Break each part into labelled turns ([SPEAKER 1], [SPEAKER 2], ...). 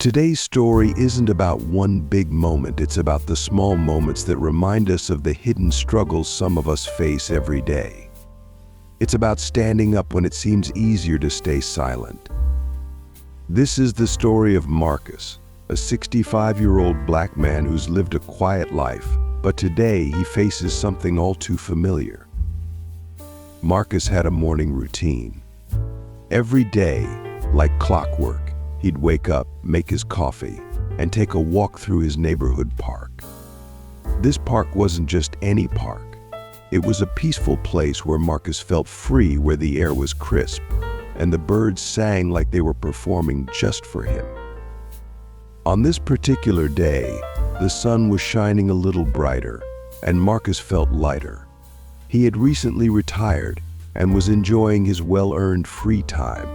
[SPEAKER 1] Today's story isn't about one big moment, it's about the small moments that remind us of the hidden struggles some of us face every day. It's about standing up when it seems easier to stay silent. This is the story of Marcus, a 65-year-old black man who's lived a quiet life, but today he faces something all too familiar. Marcus had a morning routine. Every day, like clockwork, he'd wake up, make his coffee, and take a walk through his neighborhood park. This park wasn't just any park. It was a peaceful place where Marcus felt free, where the air was crisp, and the birds sang like they were performing just for him. On this particular day, the sun was shining a little brighter, and Marcus felt lighter. He had recently retired and was enjoying his well-earned free time.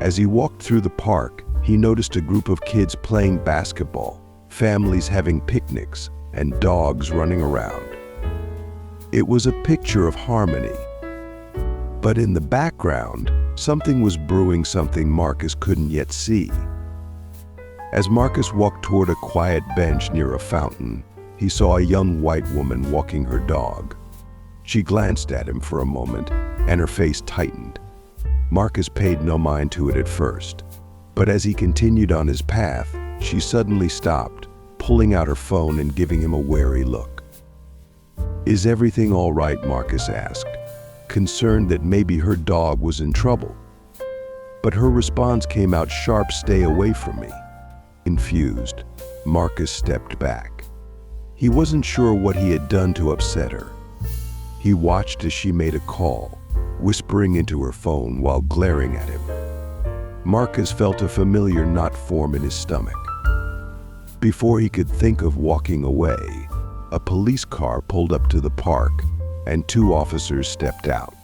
[SPEAKER 1] As he walked through the park, he noticed a group of kids playing basketball, families having picnics, and dogs running around. It was a picture of harmony. But in the background, something was brewing, something Marcus couldn't yet see. As Marcus walked toward a quiet bench near a fountain, he saw a young white woman walking her dog. She glanced at him for a moment, and her face tightened. Marcus paid no mind to it at first, but as he continued on his path, she suddenly stopped, pulling out her phone and giving him a wary look. "Is everything all right?" Marcus asked, concerned that maybe her dog was in trouble. But her response came out sharp, "Stay away from me." Confused, Marcus stepped back. He wasn't sure what he had done to upset her. He watched as she made a call, whispering into her phone while glaring at him. Marcus felt a familiar knot form in his stomach. Before he could think of walking away, a police car pulled up to the park, and two officers stepped out.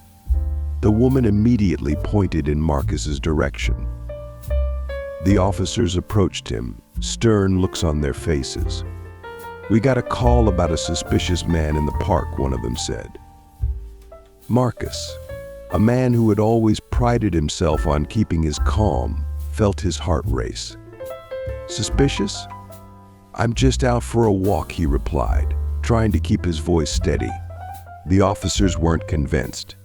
[SPEAKER 1] The woman immediately pointed in Marcus's direction. The officers approached him, stern looks on their faces. "We got a call about a suspicious man in the park," one of them said. Marcus, a man who had always prided himself on keeping his calm, felt his heart race. "Suspicious? I'm just out for a walk," he replied, trying to keep his voice steady. The officers weren't convinced.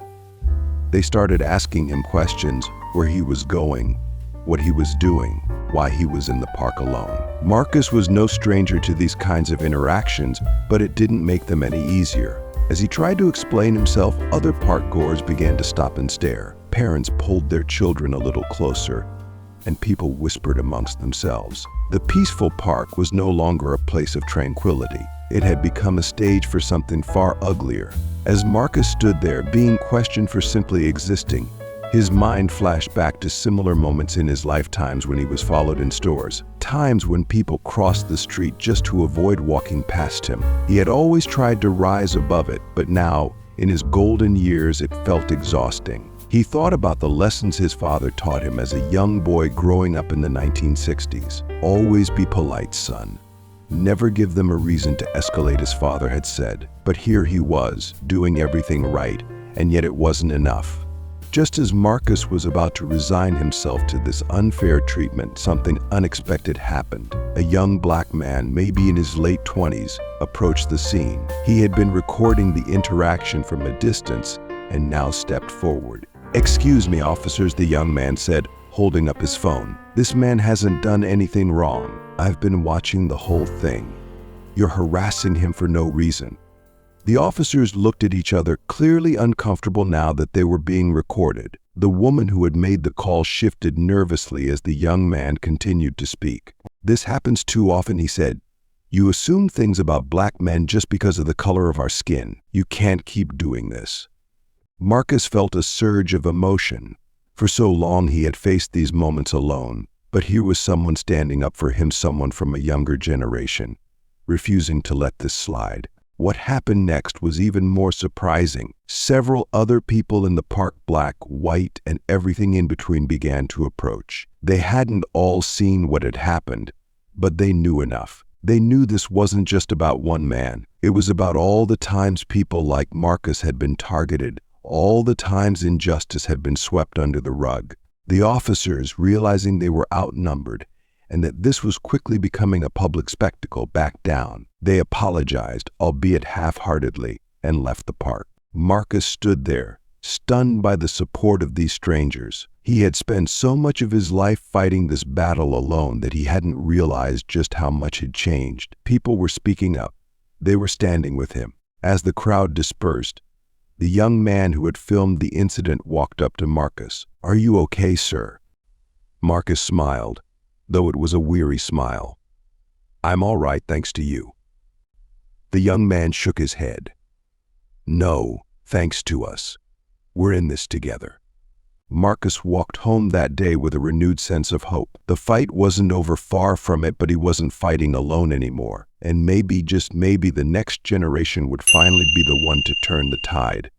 [SPEAKER 1] They started asking him questions: where he was going, what he was doing, why he was in the park alone. Marcus was no stranger to these kinds of interactions, but it didn't make them any easier. As he tried to explain himself, other park-goers began to stop and stare. Parents pulled their children a little closer, and people whispered amongst themselves. The peaceful park was no longer a place of tranquility. It had become a stage for something far uglier. As Marcus stood there, being questioned for simply existing, his mind flashed back to similar moments in his lifetimes when he was followed in stores, times when people crossed the street just to avoid walking past him. He had always tried to rise above it, but now, in his golden years, it felt exhausting. He thought about the lessons his father taught him as a young boy growing up in the 1960s. "Always be polite, son. Never give them a reason to escalate," his father had said. But here he was, doing everything right, and yet it wasn't enough. Just as Marcus was about to resign himself to this unfair treatment, something unexpected happened. A young black man, maybe in his late 20s, approached the scene. He had been recording the interaction from a distance and now stepped forward. "Excuse me, officers," the young man said, holding up his phone. "This man hasn't done anything wrong. I've been watching the whole thing. You're harassing him for no reason." The officers looked at each other, clearly uncomfortable now that they were being recorded. The woman who had made the call shifted nervously as the young man continued to speak. "This happens too often," he said. "You assume things about black men just because of the color of our skin. You can't keep doing this." Marcus felt a surge of emotion. For so long he had faced these moments alone, but here was someone standing up for him, someone from a younger generation, refusing to let this slide. What happened next was even more surprising. Several other people in the park, black, white, and everything in between, began to approach. They hadn't all seen what had happened, but they knew enough. They knew this wasn't just about one man. It was about all the times people like Marcus had been targeted, all the times injustice had been swept under the rug. The officers, realizing they were outnumbered and that this was quickly becoming a public spectacle, backed down. They apologized, albeit half-heartedly, and left the park. Marcus stood there, stunned by the support of these strangers. He had spent so much of his life fighting this battle alone that he hadn't realized just how much had changed. People were speaking up. They were standing with him. As the crowd dispersed, the young man who had filmed the incident walked up to Marcus. "Are you okay, sir?" Marcus smiled, though it was a weary smile. "I'm all right, thanks to you." The young man shook his head. "No, thanks to us. We're in this together." Marcus walked home that day with a renewed sense of hope. The fight wasn't over, far from it, but he wasn't fighting alone anymore. And maybe, just maybe, the next generation would finally be the one to turn the tide.